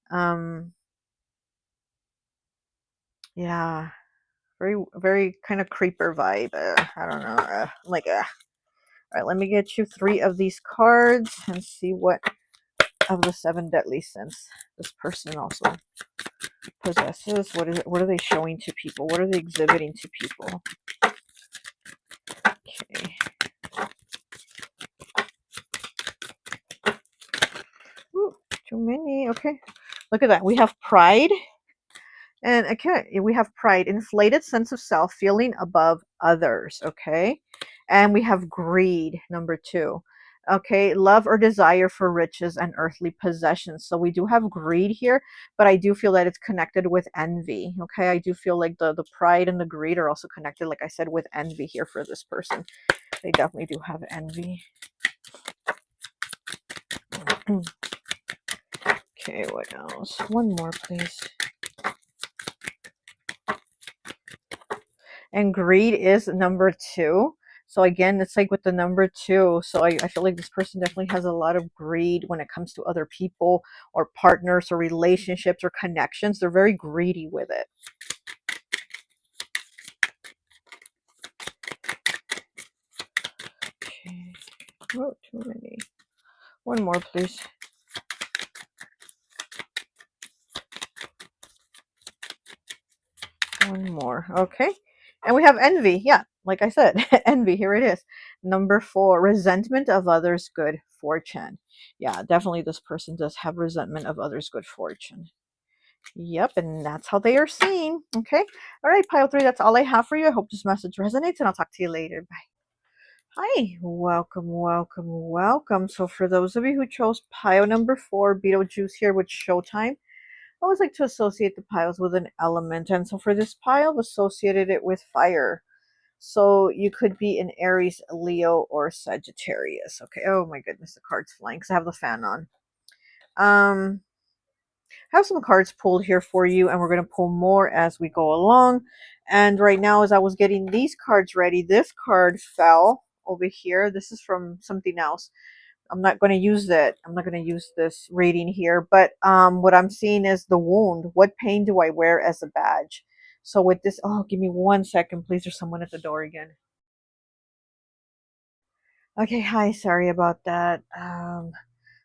um yeah, very kind of creeper vibe. I don't know, like all right, let me get you 3 of these cards and see what of the 7 deadly sins this person also possesses. What is it? What are they showing to people? What are they exhibiting to people? Okay. Ooh, too many. Okay. Look at that. We have pride. And okay, we have pride, inflated sense of self, feeling above others. Okay. And we have greed, number 2. Okay, love or desire for riches and earthly possessions. So we do have greed here, but I do feel that it's connected with envy. Okay, I do feel like the pride and the greed are also connected, like I said, with envy here for this person. They definitely do have envy. Okay, what else? One more, please. And greed is number 2. So again, it's like with the number 2. So I feel like this person definitely has a lot of greed when it comes to other people or partners or relationships or connections. They're very greedy with it. Okay. Oh, too many. One more, please. One more. Okay. And we have envy. Yeah, like I said, envy. Here it is. Number 4, resentment of others' good fortune. Yeah, definitely this person does have resentment of others' good fortune. Yep, and that's how they are seen. Okay. All right, pile 3, that's all I have for you. I hope this message resonates, and I'll talk to you later. Bye. Hi, welcome, welcome, welcome. So for those of you who chose pile number 4, Beetlejuice here with Showtime, I always like to associate the piles with an element. And so for this pile, I've associated it with fire. So you could be an Aries, Leo, or Sagittarius. Okay. Oh my goodness, the card's flying because I have the fan on. I have some cards pulled here for you, and we're going to pull more as we go along. And right now, as I was getting these cards ready, this card fell over here. This is from something else. I'm not going to use that. I'm not going to use this reading here. But what I'm seeing is the wound. What pain do I wear as a badge? So with this, oh, give me 1 second, please. There's someone at the door again. Okay, hi. Sorry about that.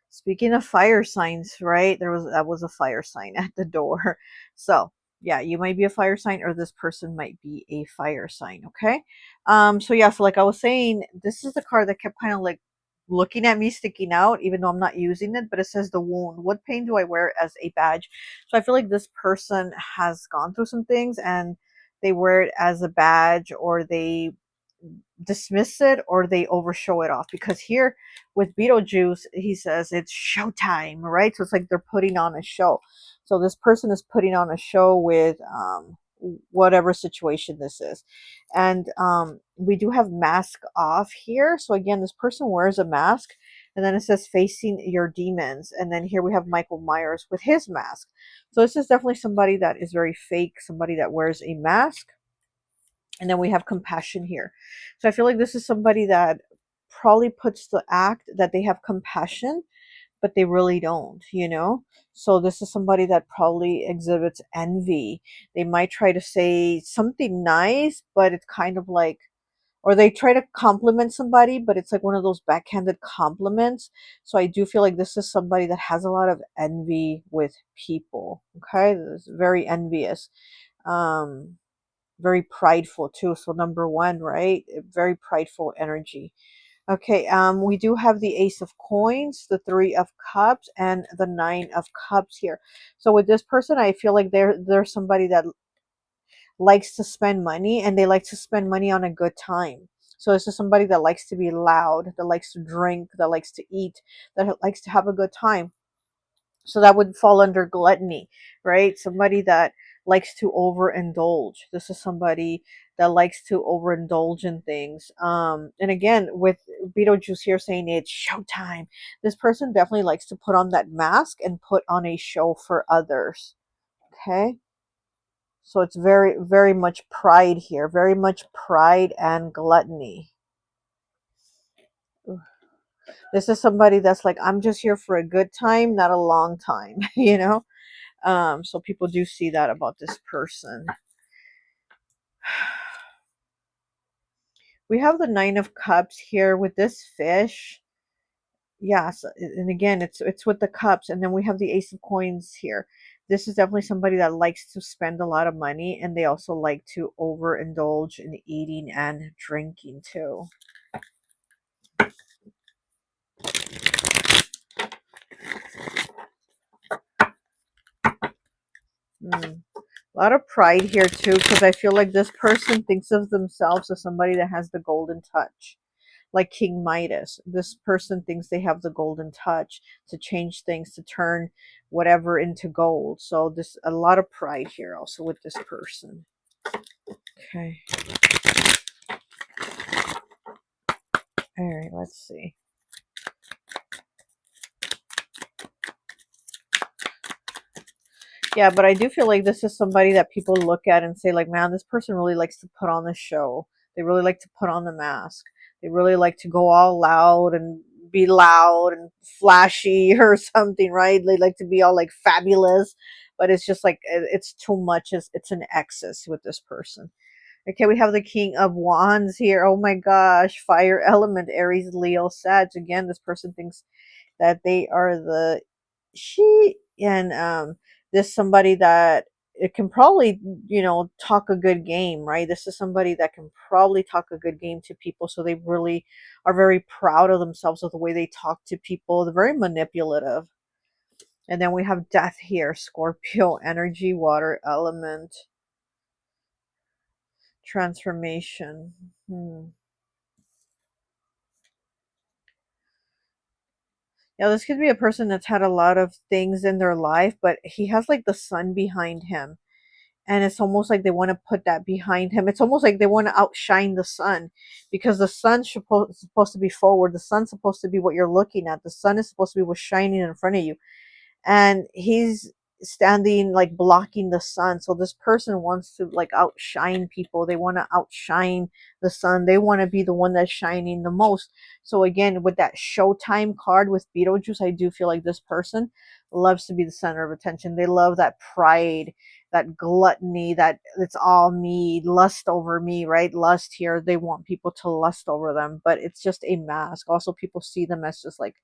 Speaking of fire signs, right? That was a fire sign at the door. So yeah, you might be a fire sign, or this person might be a fire sign. Okay. So yeah, so like I was saying, this is the card that kept kind of like looking at me, sticking out, even though I'm not using it. But it says the wound. What pain do I wear as a badge? So I feel like this person has gone through some things, and they wear it as a badge, or they dismiss it, or they overshow it off. Because here with Beetlejuice, he says it's showtime, right? So it's like they're putting on a show. So this person is putting on a show with whatever situation this is. And we do have mask off here. So again, this person wears a mask, and then it says facing your demons. And then here we have Michael Myers with his mask. So this is definitely somebody that is very fake, somebody that wears a mask. And then we have compassion here. So I feel like this is somebody that probably puts the act that they have compassion, but they really don't, you know? So this is somebody that probably exhibits envy. They might try to say something nice, but it's kind of like, or they try to compliment somebody, but it's like one of those backhanded compliments. So I do feel like this is somebody that has a lot of envy with people. Okay, this is very envious, um, very prideful too. So number one, right? Very prideful energy. Okay, we do have the Ace of Coins, the Three of Cups, and the Nine of Cups here. So with this person, I feel like they're somebody that likes to spend money, and they like to spend money on a good time. So this is somebody that likes to be loud, that likes to drink, that likes to eat, that likes to have a good time. So that would fall under gluttony, right? Somebody that likes to overindulge. This is somebody that likes to overindulge in things. And again, with Beetlejuice here saying it's showtime, this person definitely likes to put on that mask and put on a show for others. Okay. So it's very, very much pride here, very much pride and gluttony. This is somebody that's like, I'm just here for a good time, not a long time, you know? So people do see that about this person. We have the Nine of Cups here with this fish. Yes, and again, it's with the cups, and then we have the Ace of Coins here. This is definitely somebody that likes to spend a lot of money, and they also like to overindulge in eating and drinking too. Mm. A lot of pride here too, because I feel like this person thinks of themselves as somebody that has the golden touch, like King Midas. This person thinks they have the golden touch to change things, to turn whatever into gold. So this a lot of pride here also with this person. Okay. All right, let's see. Yeah, but I do feel like this is somebody that people look at and say, like, man, this person really likes to put on the show. They really like to put on the mask. They really like to go all loud and be loud and flashy or something, right? They like to be all like fabulous, but it's just like it's too much. It's an excess with this person. Okay, we have the King of Wands here. Oh my gosh, fire element, Aries, Leo, Sag. Again, this person thinks that they are the she, and this somebody that it can probably, talk a good game, right? This is somebody that can probably talk a good game to people, so they really are very proud of themselves of the way they talk to people. They're very manipulative. And then we have Death here, Scorpio energy, water element, transformation. Yeah, this could be a person that's had a lot of things in their life, but he has like the sun behind him. And it's almost like they want to put that behind him. It's almost like they want to outshine the sun, because the sun's supposed to be forward. The sun's supposed to be what you're looking at. The sun is supposed to be what's shining in front of you, and he's standing like blocking the sun. So this person wants to like outshine people. They want to outshine the sun. They want to be the one that's shining the most. So again, with that showtime card with Beetlejuice, I do feel like this person loves to be the center of attention. They love that pride, that gluttony, that it's all me, lust over me, right? Lust here. They want people to lust over them, but it's just a mask. Also, people see them as just like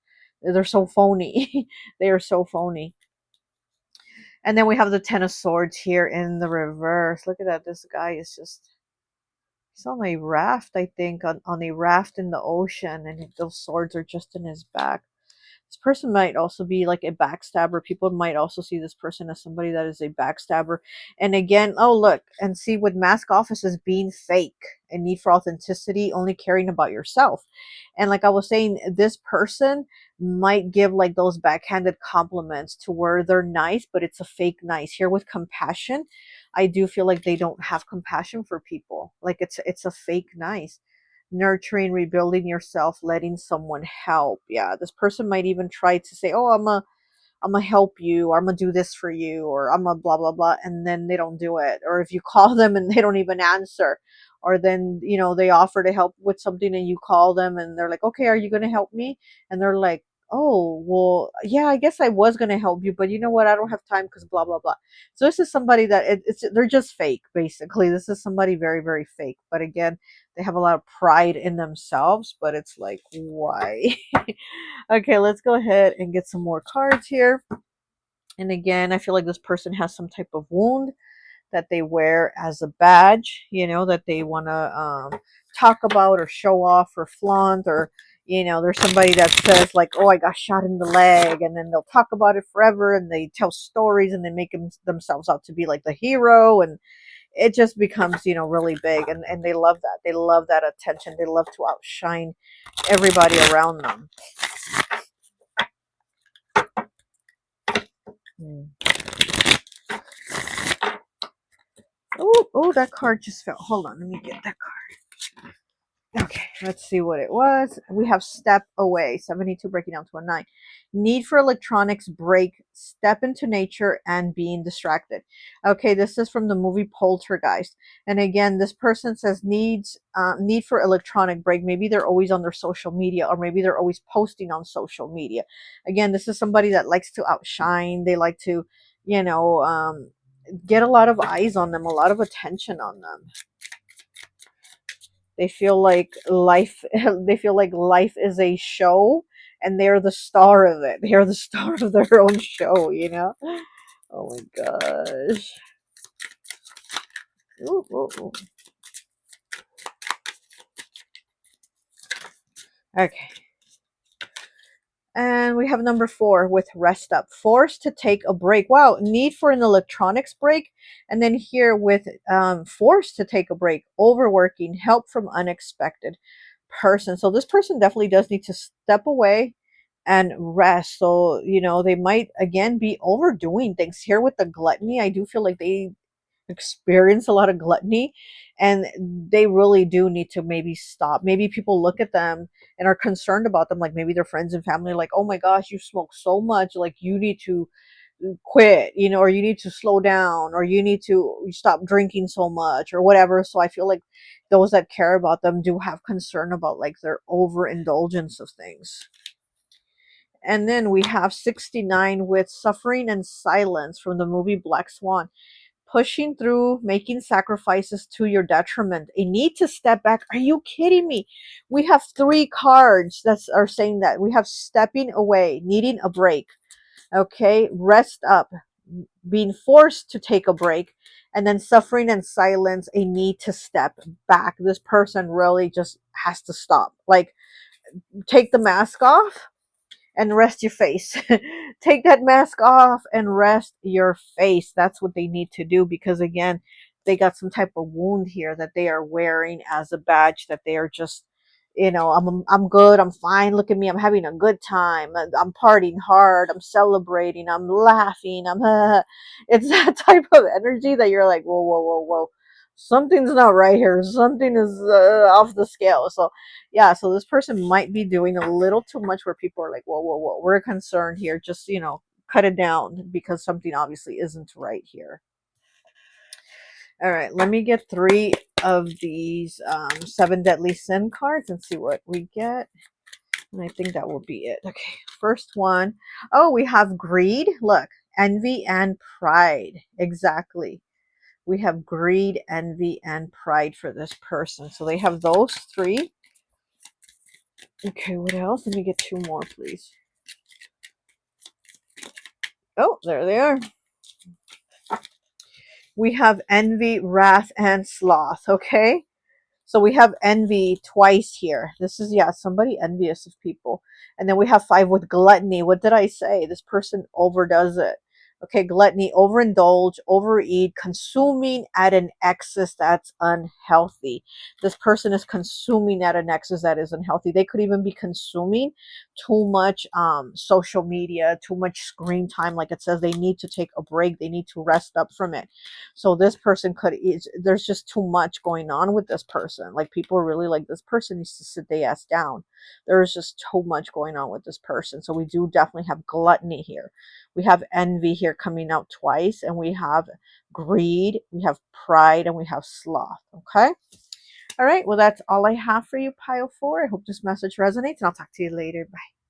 they're so phony. They are so phony. And then we have the Ten of Swords here in the reverse. Look at that. This guy is just, he's on a raft, I think, on a raft in the ocean, and those swords are just in his back. This person might also be like a backstabber. People might also see this person as somebody that is a backstabber. And again, oh, look, and see, with mask offices being fake and need for authenticity, only caring about yourself. And like I was saying, this person might give like those backhanded compliments to where they're nice, but it's a fake nice. Here with compassion, I do feel like they don't have compassion for people. Like it's a fake nice. Nurturing, rebuilding yourself, letting someone help. Yeah, this person might even try to say, oh, I'm gonna help you, or I'm gonna do this for you, or I'm gonna blah blah blah, and then they don't do it. Or if you call them and they don't even answer, or then they offer to help with something and you call them and they're like, okay, are you gonna help me? And they're like, oh, well, yeah, I guess I was going to help you, but you know what? I don't have time because blah, blah, blah. So this is somebody that they're just fake, basically. This is somebody very, very fake. But again, they have a lot of pride in themselves, but it's like, why? Okay, let's go ahead and get some more cards here. And again, I feel like this person has some type of wound that they wear as a badge, you know, that they want to talk about or show off or flaunt, or, you know, there's somebody that says like, oh, I got shot in the leg, and then they'll talk about it forever, and they tell stories, and they make themselves out to be like the hero, and it just becomes, you know, really big, and they love that. They love that attention. They love to outshine everybody around them. Oh, oh, that card just fell. Hold on, let me get that card. Okay, let's see what it was. We have step away, 72 breaking down to a 9. Need for electronics break, step into nature, and being distracted. Okay, this is from the movie Poltergeist. And again, this person says need for electronic break. Maybe they're always on their social media, or maybe they're always posting on social media. Again, this is somebody that likes to outshine. They like to, you know, get a lot of eyes on them, a lot of attention on them. They feel like life they feel like life is a show, and they're the star of it. They're the star of their own show, you know? Oh my gosh. Ooh, ooh, ooh. Okay. And we have number 4 with rest up. Forced to take a break. Wow, need for an electronics break. And then here with forced to take a break. Overworking, help from unexpected person. So this person definitely does need to step away and rest. So, you know, they might again be overdoing things. Here with the gluttony, I do feel like they experience a lot of gluttony, and they really do need to maybe stop. Maybe people look at them and are concerned about them, like maybe their friends and family, like, oh my gosh, you smoke so much, like you need to quit, you know, or you need to slow down, or you need to stop drinking so much, or whatever. So I feel like those that care about them do have concern about like their overindulgence of things. And then we have 69 with suffering and silence from the movie Black Swan. Pushing through, making sacrifices to your detriment, a need to step back. Are you kidding me? We have 3 cards that are saying that. We have stepping away, needing a break, okay, rest up, being forced to take a break, and then suffering and silence, a need to step back. This person really just has to stop. Like, take the mask off and rest your face. Take that mask off and rest your face. That's what they need to do, because again, they got some type of wound here that they are wearing as a badge, that they are just, you know, I'm good, I'm fine, look at me, I'm having a good time, I'm partying hard, I'm celebrating, I'm laughing, it's that type of energy that you're like, whoa, whoa, whoa, whoa, something's not right here, something is off the scale. So yeah, so this person might be doing a little too much, where people are like, whoa, whoa, whoa, we're concerned here, just, you know, cut it down, because something obviously isn't right here. All right, let me get 3 of these 7 deadly sin cards and see what we get. And I think that will be it. Okay, first one. Oh, we have greed. Look, envy and pride. Exactly. We have greed, envy, and pride for this person. So they have those 3. Okay, what else? Let me get 2 more, please. Oh, there they are. We have envy, wrath, and sloth. Okay. So we have envy twice here. This is, yeah, somebody envious of people. And then we have 5 with gluttony. What did I say? This person overdoes it. Okay, gluttony, overindulge, overeat, consuming at an excess that's unhealthy. This person is consuming at an excess that is unhealthy. They could even be consuming too much social media, too much screen time. Like it says, they need to take a break. They need to rest up from it. So this person there's just too much going on with this person. Like, people are really like, this person needs to sit their ass down. There's just too much going on with this person. So we do definitely have gluttony here. We have envy here coming out twice, and we have greed, we have pride, and we have sloth. Okay. All right. Well, that's all I have for you, pile 4. I hope this message resonates, and I'll talk to you later. Bye.